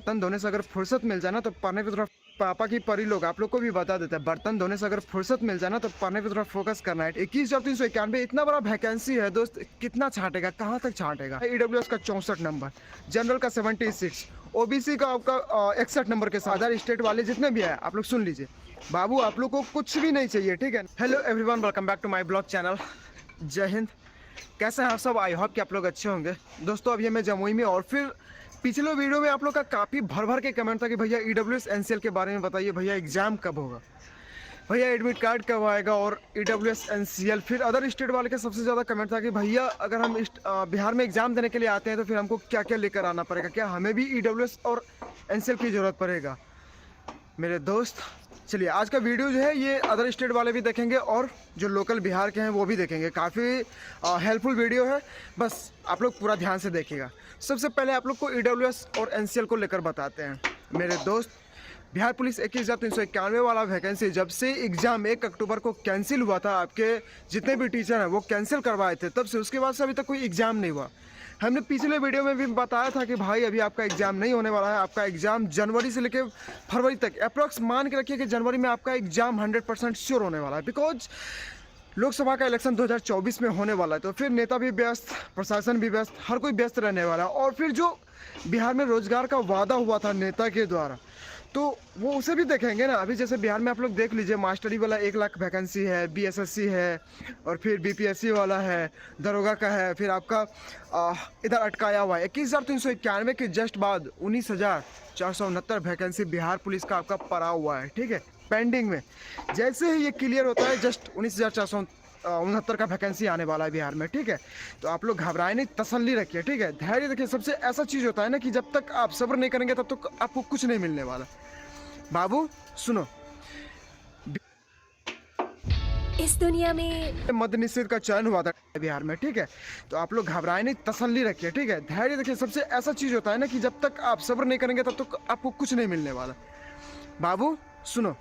बर्तन धोने से अगर फुर्सत मिल जाए ना तो पढ़ने की तरफ पापा की परी लोग आप लोग को भी बता देते हैं, बर्तन धोने से अगर फुर्सत मिल जाए ना तो पढ़ने की तरफ फोकस करना है। 21,391 इतना बड़ा वैकेंसी है दोस्त, कितना छांटेगा, कहाँ तक छांटेगा। ईडब्ल्यूएस का 64 नंबर, जनरल का 76, ओबीसी का आपका 61 नंबर के साथ। अदर स्टेट वाले जितने भी है आप लोग सुन लीजिए बाबू, आप लोग को कुछ भी नहीं चाहिए, ठीक है। Hello everyone, welcome back to my blog channel. जय हिंद। कैसे हैं आप सब? आई होप कि आप लोग अच्छे होंगे। दोस्तों अभी मैं जमुई में, और फिर पिछले वीडियो में आप लोग का काफ़ी भर के कमेंट था कि भैया ईडब्ल्यूएस एनसीएल के बारे में बताइए, भैया एग्ज़ाम कब होगा, भैया एडमिट कार्ड कब आएगा, और ईडब्ल्यूएस एनसीएल। फिर अदर स्टेट वाले का सबसे ज़्यादा कमेंट था कि भैया अगर हम बिहार में एग्ज़ाम देने के लिए आते हैं तो फिर हमको क्या क्या लेकर आना पड़ेगा, क्या हमें भी ईडब्ल्यूएस और एनसीएल की ज़रूरत पड़ेगा। मेरे दोस्त चलिए आज का वीडियो जो है ये अदर स्टेट वाले भी देखेंगे और जो लोकल बिहार के हैं वो भी देखेंगे। काफ़ी हेल्पफुल वीडियो है, बस आप लोग पूरा ध्यान से देखिएगा। सबसे पहले आप लोग को ईडब्ल्यूएस और एनसीएल को लेकर बताते हैं। मेरे दोस्त, बिहार पुलिस 21,391 वाला वैकेंसी जब से एग्ज़ाम 1 अक्टूबर को कैंसिल हुआ था, आपके जितने भी टीचर हैं वो कैंसिल करवाए थे, तब से उसके बाद से अभी तक कोई एग्ज़ाम नहीं हुआ। हमने पिछले वीडियो में भी बताया था कि भाई अभी आपका एग्ज़ाम नहीं होने वाला है, आपका एग्ज़ाम जनवरी से लेकर फरवरी तक अप्रॉक्स मान के रखिए कि जनवरी में आपका एग्ज़ाम 100% श्योर होने वाला है। बिकॉज लोकसभा का इलेक्शन 2024 में होने वाला है, तो फिर नेता भी व्यस्त, प्रशासन भी व्यस्त, हर कोई व्यस्त रहने वाला है। और फिर जो बिहार में रोजगार का वादा हुआ था नेता के द्वारा, तो वो उसे भी देखेंगे ना। अभी जैसे बिहार में आप लोग देख लीजिए, मास्टरी वाला 1 लाख वैकेंसी है, बीएसएससी है, और फिर बीपीएससी वाला है, दरोगा का है, फिर आपका इधर अटकाया हुआ है। 21,391 के जस्ट बाद 19,469 वैकेंसी बिहार पुलिस का आपका पड़ा हुआ है, ठीक है, पेंडिंग में। जैसे ही ये क्लियर होता है जस्ट 19,469 का वैकेंसी आने वाला है बिहार में, ठीक है। तो आप लोग घबराए नहीं, तसल्ली रखिए, ठीक है, धैर्य रखिए। सबसे ऐसा चीज़ होता है ना कि जब तक आप सब्र नहीं करेंगे तब तक आपको कुछ नहीं मिलने वाला। बाबू सुनो, इस दुनिया में मद्य निषेध का चयन हुआ था बिहार में, ठीक है। तो आप लोग घबराए नहीं, तसल्ली रखिए, ठीक है, धैर्य रखिए। सबसे ऐसा चीज़ होता है ना कि जब तक आप सब्र नहीं करेंगे तब तक आपको कुछ नहीं मिलने वाला। बाबू सुनो,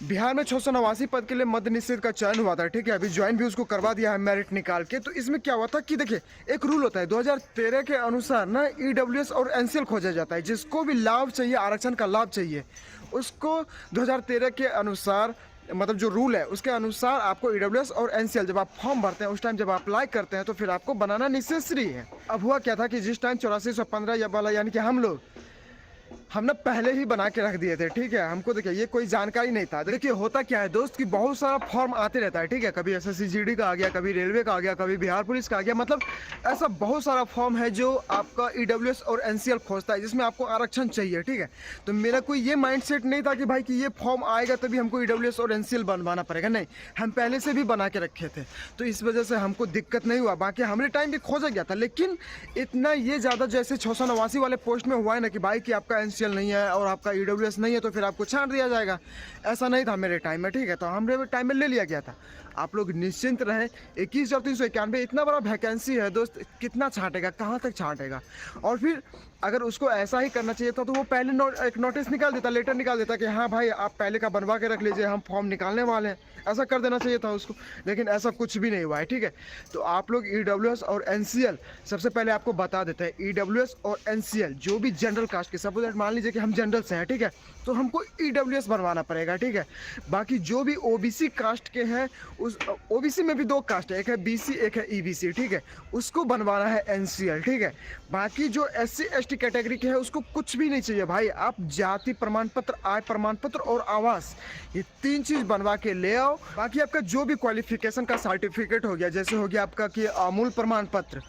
बिहार में 689 पद के लिए मद्य निषेध का चयन हुआ था, ठीक है। अभी ज्वाइन भी उसको करवा दिया है मेरिट निकाल के। तो इसमें क्या हुआ था कि देखिए, एक रूल होता है 2013 के अनुसार ना, ईडब्ल्यूएस और एनसीएल खोजा जाता है। जिसको भी लाभ चाहिए, आरक्षण का लाभ चाहिए, उसको 2013 के अनुसार, मतलब जो रूल है उसके अनुसार आपको ईडब्ल्यूएस और एनसीएल जब आप फॉर्म भरते हैं, उस टाइम जब आप अप्लाई करते हैं तो फिर आपको बनाना नेसेसरी है। अब हुआ क्या था कि जिस टाइम 8415 वाला, यानी कि हम ना पहले ही बना के रख दिए थे, ठीक है। हमको देखिए ये कोई जानकारी नहीं था। देखिए होता क्या है दोस्त कि बहुत सारा फॉर्म आते रहता है, ठीक है। कभी एसएससी जीडी का आ गया, कभी रेलवे का आ गया, कभी बिहार पुलिस का आ गया, मतलब ऐसा बहुत सारा फॉर्म है जो आपका ईडब्ल्यूएस और एनसीएल खोजता है, जिसमें आपको आरक्षण चाहिए, ठीक है। तो मेरा कोई ये माइंडसेट नहीं था कि भाई कि ये फॉर्म आएगा तभी हमको ईडब्ल्यूएस और एनसीएल बनवाना पड़ेगा, नहीं, हम पहले से भी बना के रखे थे। तो इस वजह से हमको दिक्कत नहीं हुआ। बाकी हमारे टाइम भी खोजा गया था, लेकिन इतना ये ज़्यादा जैसे 689 वाले पोस्ट में हुआ है ना कि भाई कि आपका एनसीएल नहीं है और आपका ईडब्ल्यूएस नहीं है तो फिर आपको छांट दिया जाएगा, ऐसा नहीं था मेरे टाइम में, ठीक है। तो हमारे टाइम में ले लिया गया था। आप लोग निश्चिंत रहें। 21,391 इतना बड़ा वैकेंसी है दोस्त, कितना छांटेगा, कहाँ तक छांटेगा। और फिर अगर उसको ऐसा ही करना चाहिए था तो वो पहले एक नोटिस निकाल देता, लेटर निकाल देता कि हाँ भाई आप पहले का बनवा के रख लीजिए, हम फॉर्म निकालने वाले हैं, ऐसा कर देना चाहिए था उसको। लेकिन ऐसा कुछ भी नहीं हुआ है, ठीक है। तो आप लोग ईडब्ल्यूएस और एनसीएल, सबसे पहले आपको बता देते हैं, ईडब्ल्यूएस और एनसीएल जो भी जनरल कास्ट के, सपोज मान लीजिए कि हम जनरल से हैं, ठीक है, तो हमको ईडब्ल्यूएस बनवाना पड़ेगा, ठीक है। बाकी जो भी ओबीसी कास्ट के हैं, उस ओबीसी में भी 2 कास्ट है, एक है बीसी, एक है ईबीसी, ठीक है, उसको बनवाना है एनसीएल, ठीक है। बाकी जो एससी एसटी कैटेगरी के है उसको कुछ भी नहीं चाहिए भाई, आप जाति प्रमाण पत्र, आय प्रमाण पत्र और आवास, ये 3 चीज़ बनवा के ले आओ। बाकी आपका जो भी क्वालिफिकेशन का सर्टिफिकेट हो गया, जैसे हो गया आपका कि अमूल प्रमाण पत्र,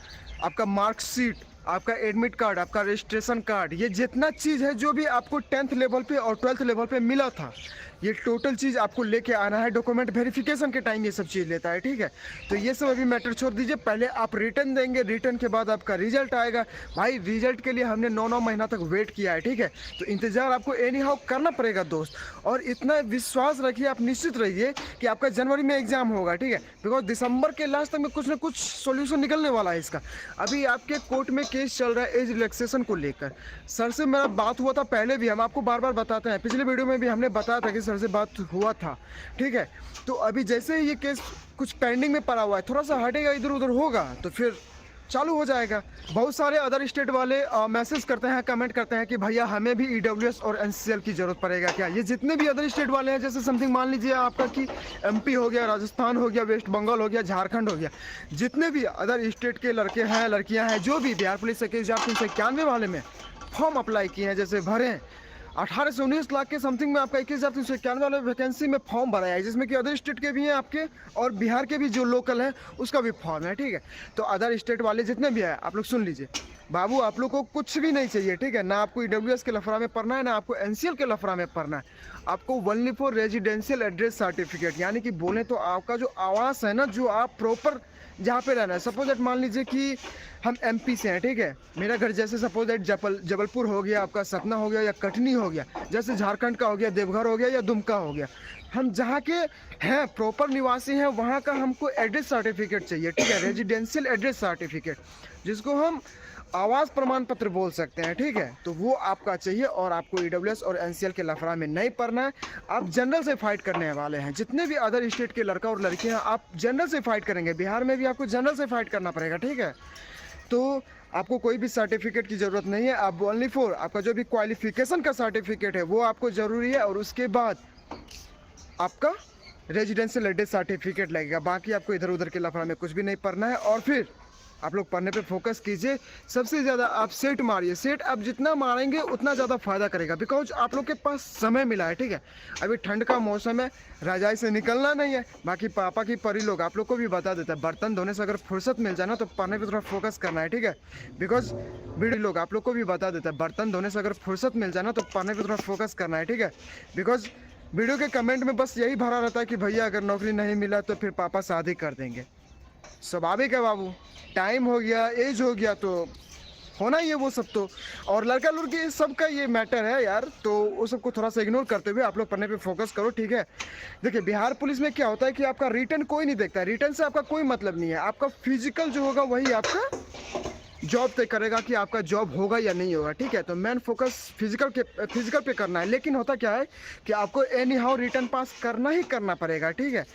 आपका मार्कशीट, आपका एडमिट कार्ड, आपका रजिस्ट्रेशन कार्ड, ये जितना चीज़ है जो भी आपको 10th लेवल पे और 12th लेवल पे मिला था, ये टोटल चीज़ आपको लेके आना है। डॉक्यूमेंट वेरिफिकेशन के टाइम ये सब चीज़ लेता है, ठीक है। तो ये सब अभी मैटर छोड़ दीजिए, पहले आप रिटर्न देंगे, रिटर्न के बाद आपका रिजल्ट आएगा। भाई रिजल्ट के लिए हमने 9 महीना तक वेट किया है, ठीक है। तो इंतज़ार आपको एनी हाउ करना पड़ेगा दोस्त, और इतना विश्वास रखिए, आप निश्चित रहिए कि आपका जनवरी में एग्जाम होगा, ठीक है। बिकॉज दिसंबर के लास्ट तक में कुछ ना कुछ सोल्यूशन निकलने वाला है इसका। अभी आपके कोर्ट में केस चल रहा है एज रिलैक्सेशन को लेकर। सर से मेरा बात हुआ था पहले भी, हम आपको बार बार बताते हैं, पिछले वीडियो में भी हमने बताया था कि सर से बात हुआ था, ठीक है। तो अभी जैसे ही ये केस कुछ पेंडिंग में पड़ा हुआ है, थोड़ा सा हटेगा, इधर उधर होगा, तो फिर चालू हो जाएगा। बहुत सारे अदर स्टेट वाले मैसेज करते हैं, कमेंट करते हैं कि भैया हमें भी ईडब्ल्यूएस और एनसीएल की ज़रूरत पड़ेगा क्या। ये जितने भी अदर स्टेट वाले हैं, जैसे समथिंग मान लीजिए आपका कि एमपी हो गया, राजस्थान हो गया, वेस्ट बंगाल हो गया, झारखंड हो गया, जितने भी अदर स्टेट के लड़के हैं, लड़कियां हैं, जो भी बिहार पुलिस के 391 वाले में फॉर्म अप्लाई किए हैं, जैसे भरे हैं 18 से 19 लाख के समथिंग में आपका 21,391 वाले वैकेंसी में फॉर्म भराया है, जिसमें कि अदर स्टेट के भी हैं आपके और बिहार के भी जो लोकल हैं उसका भी फॉर्म है, ठीक है। तो अदर स्टेट वाले जितने भी हैं आप लोग सुन लीजिए, बाबू आप लोग को कुछ भी नहीं चाहिए, ठीक है। ना आपको ईडब्ल्यूएस के लफड़ा में पढ़ना है, ना आपको एनसीएल के लफड़ा में पढ़ना है। आपको only for residential address certificate, यानी कि बोले तो आपका जो आवास है ना, जो आप प्रॉपर जहाँ पे रहना है। सपोज दैट मान लीजिए कि हम एमपी से हैं, ठीक है, मेरा घर जैसे सपोज दैट जबलपुर हो गया, आपका सतना हो गया या कटनी हो गया, जैसे झारखंड का हो गया देवघर हो गया या दुमका हो गया, हम जहाँ के हैं प्रॉपर निवासी हैं वहाँ का हमको एड्रेस सर्टिफिकेट चाहिए, ठीक है, रेजिडेंशियल एड्रेस सर्टिफिकेट, जिसको हम आवास प्रमाण पत्र बोल सकते हैं, ठीक है। तो वो आपका चाहिए और आपको ईडब्ल्यूएस और एनसीएल के लफड़ा में नहीं पढ़ना है। आप जनरल से फाइट करने वाले हैं। जितने भी अदर स्टेट के लड़का और लड़कियां आप जनरल से फाइट करेंगे, बिहार में भी आपको जनरल से फाइट करना पड़ेगा, ठीक है। तो आपको कोई भी सर्टिफिकेट की ज़रूरत नहीं है। आप ओनली फॉर आपका जो भी क्वालिफिकेशन का सर्टिफिकेट है वो आपको ज़रूरी है, और उसके बाद आपका रेजिडेंशियल एड्रेस सर्टिफिकेट लगेगा। बाकी आपको इधर उधर के लफड़ा में कुछ भी नहीं पढ़ना है। और फिर आप लोग पढ़ने पे फोकस कीजिए। सबसे ज़्यादा आप सेट मारिए। सेट आप जितना मारेंगे उतना ज़्यादा फायदा करेगा, बिकॉज आप लोग के पास समय मिला है, ठीक है। अभी ठंड का मौसम है, रजाई से निकलना नहीं है। बाकी पापा की परी लोग आप लोग को भी बता देता है, बर्तन धोने से अगर फुर्सत मिल जाए ना तो पढ़ने पे थोड़ा फोकस करना है, ठीक है। बिकॉज बड़ी लोग आप लोग को भी बता देता है, बर्तन धोने से अगर फुर्सत मिल जाए ना तो पढ़ने पे थोड़ा फोकस करना है, ठीक है। बिकॉज वीडियो के कमेंट में बस यही भरा रहता है कि भैया अगर नौकरी नहीं मिला तो फिर पापा शादी कर देंगे। स्वाभाविक है बाबू, टाइम हो गया, एज हो गया तो होना ही है वो सब तो। और लड़का लड़की सबका ये मैटर है यार, तो वो सबको थोड़ा सा इग्नोर करते हुए आप लोग पढ़ने पे फोकस करो, ठीक है। देखिए बिहार पुलिस में क्या होता है कि आपका रिटर्न कोई नहीं देखता है, रिटर्न से आपका कोई मतलब नहीं है। आपका फिजिकल जो होगा वही आपका जॉब तय करेगा कि आपका जॉब होगा या नहीं होगा, ठीक है। तो मेन फोकस फिजिकल पे करना है। लेकिन होता क्या है कि आपको एनी हाउ रिटर्न पास करना ही करना पड़ेगा, ठीक है।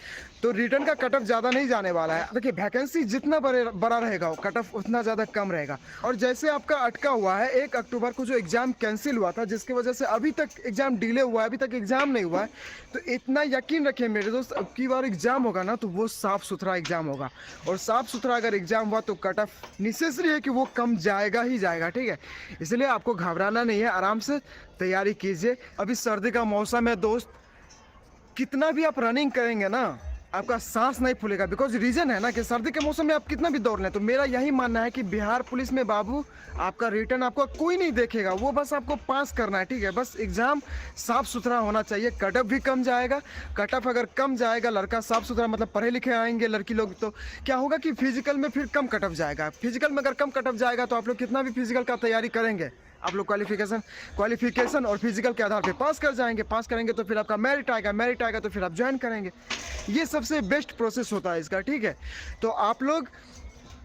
तो रिटर्न का कट ऑफ ज़्यादा नहीं जाने वाला है। देखिए वैकेंसी जितना बड़ा रहेगा कट ऑफ उतना ज़्यादा कम रहेगा। और जैसे आपका अटका हुआ है 1 अक्टूबर को जो एग्ज़ाम कैंसिल हुआ था, जिसकी वजह से अभी तक एग्ज़ाम डिले हुआ है, अभी तक एग्ज़ाम नहीं हुआ है, तो इतना यकीन रखिए मेरे दोस्त, अब की बार एग्ज़ाम होगा ना तो वो साफ़ सुथरा एग्ज़ाम होगा। और साफ़ सुथरा अगर एग्ज़ाम हुआ तो कट ऑफ नेसेसरी है कि वो कम जाएगा ही जाएगा, ठीक है। इसलिए आपको घबराना नहीं है, आराम से तैयारी कीजिए। अभी सर्दी का मौसम है दोस्त, कितना भी आप रनिंग करेंगे ना आपका सांस नहीं फूलेगा। बिकॉज रीज़न है ना कि सर्दी के मौसम में आप कितना भी दौड़ लें। तो मेरा यही मानना है कि बिहार पुलिस में बाबू आपका रिटर्न आपको कोई नहीं देखेगा, वो बस आपको पास करना है, ठीक है। बस एग्ज़ाम साफ़ सुथरा होना चाहिए, कट ऑफ भी कम जाएगा। कट ऑफ अगर कम जाएगा, लड़का साफ़ सुथरा मतलब पढ़े लिखे आएंगे, लड़की लोग, तो क्या होगा कि फिजिकल में फिर कम कट ऑफ जाएगा। फिजिकल में अगर कम कट ऑफ जाएगा तो आप लोग कितना भी फिजिकल का तैयारी करेंगे, आप लोग क्वालिफिकेशन और फिजिकल के आधार पे पास कर जाएंगे। पास करेंगे तो फिर आपका मेरिट आएगा, मेरिट आएगा तो फिर आप ज्वाइन करेंगे। ये सबसे बेस्ट प्रोसेस होता है इसका, ठीक है। तो आप लोग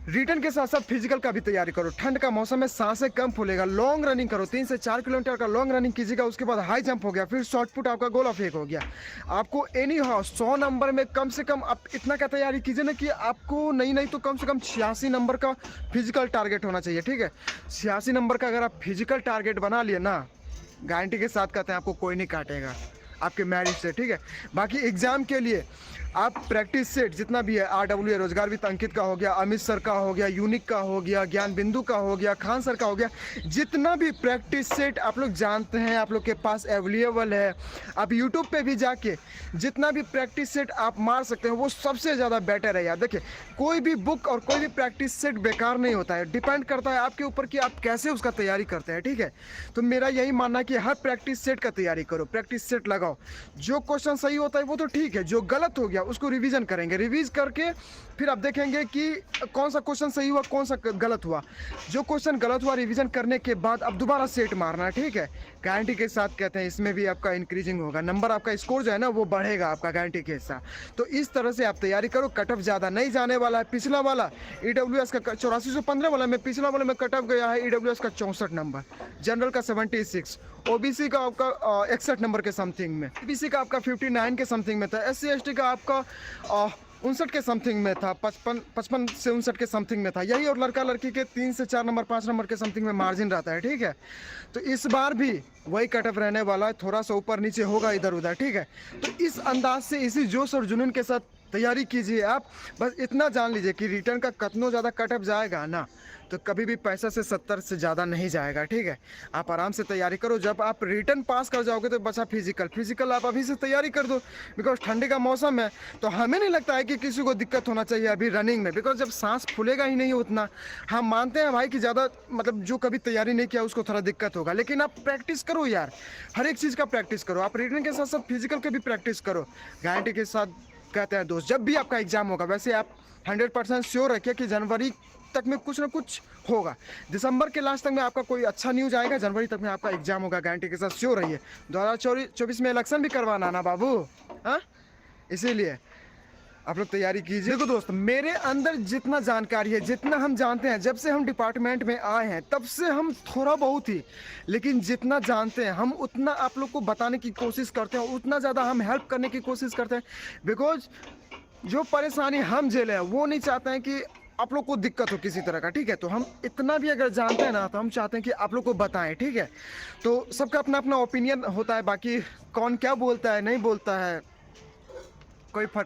रिटर्न के साथ साथ फिजिकल का भी तैयारी करो। ठंड का मौसम में सांसें कम फूलेगा। लॉन्ग रनिंग करो, 3 से 4 किलोमीटर का लॉन्ग रनिंग कीजिएगा। उसके बाद हाई जंप हो गया, फिर शॉर्ट पुट आपका गोला फेंक हो गया। आपको एनी हाउ 100 नंबर में कम से कम आप इतना का तैयारी कीजिए ना कि आपको नहीं तो कम से कम 86 नंबर का फिजिकल टारगेट होना चाहिए, ठीक है। 86 नंबर का अगर आप फिजिकल टारगेट बना लिए ना, गारंटी के साथ कहते हैं आपको कोई नहीं काटेगा आपके मैरिट से, ठीक है। बाकी एग्जाम के लिए आप प्रैक्टिस सेट जितना भी है, RWA रोजगार वित्त अंकित का हो गया, अमित सर का हो गया, यूनिक का हो गया, ज्ञान बिंदु का हो गया, खान सर का हो गया, जितना भी प्रैक्टिस सेट आप लोग जानते हैं आप लोग के पास अवेलेबल है। आप यूट्यूब पे भी जाके जितना भी प्रैक्टिस सेट आप मार सकते हैं वो सबसे ज़्यादा बेटर है यार। देखिए कोई भी बुक और कोई भी प्रैक्टिस सेट बेकार नहीं होता है, डिपेंड करता है आपके ऊपर कि आप कैसे उसका तैयारी करते हैं, ठीक है। तो मेरा यही मानना है कि हर प्रैक्टिस सेट का तैयारी करो, प्रैक्टिस सेट लगाओ। जो क्वेश्चन सही होता है वो तो ठीक है, जो गलत हो गया उसको रिवीजन करेंगे। रिवीज करके फिर आप देखेंगे कि कौन सा क्वेश्चन सही हुआ, कौन सा गलत हुआ। जो क्वेश्चन गलत हुआ रिवीजन करने के बाद अब दोबारा सेट मारना है, ठीक है। गारंटी के साथ कहते हैं इसमें भी आपका इंक्रीजिंग होगा, नंबर आपका स्कोर जो है ना वो बढ़ेगा आपका गारंटी के साथ। तो इस तरह से आप तैयारी करो। कट ऑफ ज़्यादा नहीं जाने वाला है। पिछला वाला EWS का 8415 वाला में, पिछला वाले में कट ऑफ गया है EWS का 64 नंबर, जनरल का 76, OBC का आपका 61 नंबर के समथिंग में, BC का आपका 59 के समथिंग में था, SC ST का आपका 59 के समथिंग में था, 55 से 59 के समथिंग में था यही। और लड़का लड़की के 3 से 4 नंबर 5 नंबर के समथिंग में मार्जिन रहता है, ठीक है। तो इस बार भी वही कटअप रहने वाला है, थोड़ा सा ऊपर नीचे होगा इधर उधर, ठीक है। तो इस अंदाज से इसी जोश और जुनून के साथ तैयारी कीजिए आप। बस इतना जान लीजिए कि रिटर्न का कितना ज़्यादा कटअप जाएगा ना, तो कभी भी 65 से 70 से ज़्यादा नहीं जाएगा, ठीक है। आप आराम से तैयारी करो, जब आप रिटर्न पास कर जाओगे तो बचा फिजिकल आप अभी से तैयारी कर दो। बिकॉज ठंडी का मौसम है, तो हमें नहीं लगता है कि किसी को दिक्कत होना चाहिए अभी रनिंग में, बिकॉज जब सांस फूलेगा ही नहीं उतना। हम मानते हैं भाई कि ज़्यादा मतलब जो कभी तैयारी नहीं किया उसको थोड़ा दिक्कत होगा, लेकिन आप प्रैक्टिस करो यार, हर एक चीज़ का प्रैक्टिस करो। आप रिटर्न के साथ साथ फिजिकल के भी प्रैक्टिस करो, गारंटी के साथ कहते हैं दोस्त। जब भी आपका एग्जाम होगा, वैसे आप 100% श्योर रखिए कि जनवरी तक में कुछ ना कुछ होगा। दिसंबर के लास्ट तक में आपका कोई अच्छा न्यूज़ आएगा, जनवरी तक में आपका एग्जाम होगा, गारंटी के साथ श्योर रहिए। 2024 में इलेक्शन भी करवाना ना बाबू, हाँ, इसीलिए आप लोग तैयारी कीजिए। देखो दोस्त, मेरे अंदर जितना जानकारी है, जितना हम जानते हैं, जब से हम डिपार्टमेंट में आए हैं तब से हम थोड़ा बहुत ही, लेकिन जितना जानते हैं हम उतना आप लोग को बताने की कोशिश करते हैं, उतना ज़्यादा हम हेल्प करने की कोशिश करते हैं। बिकॉज जो परेशानी हम झेले हैं वो नहीं चाहते हैं कि आप लोग को दिक्कत हो किसी तरह का, ठीक है। तो हम इतना भी अगर जानते हैं ना, तो हम चाहते हैं कि आप लोग को बताएं, ठीक है। तो सबका अपना अपना ओपिनियन होता है, बाकी कौन क्या बोलता है नहीं बोलता है कोई फर्क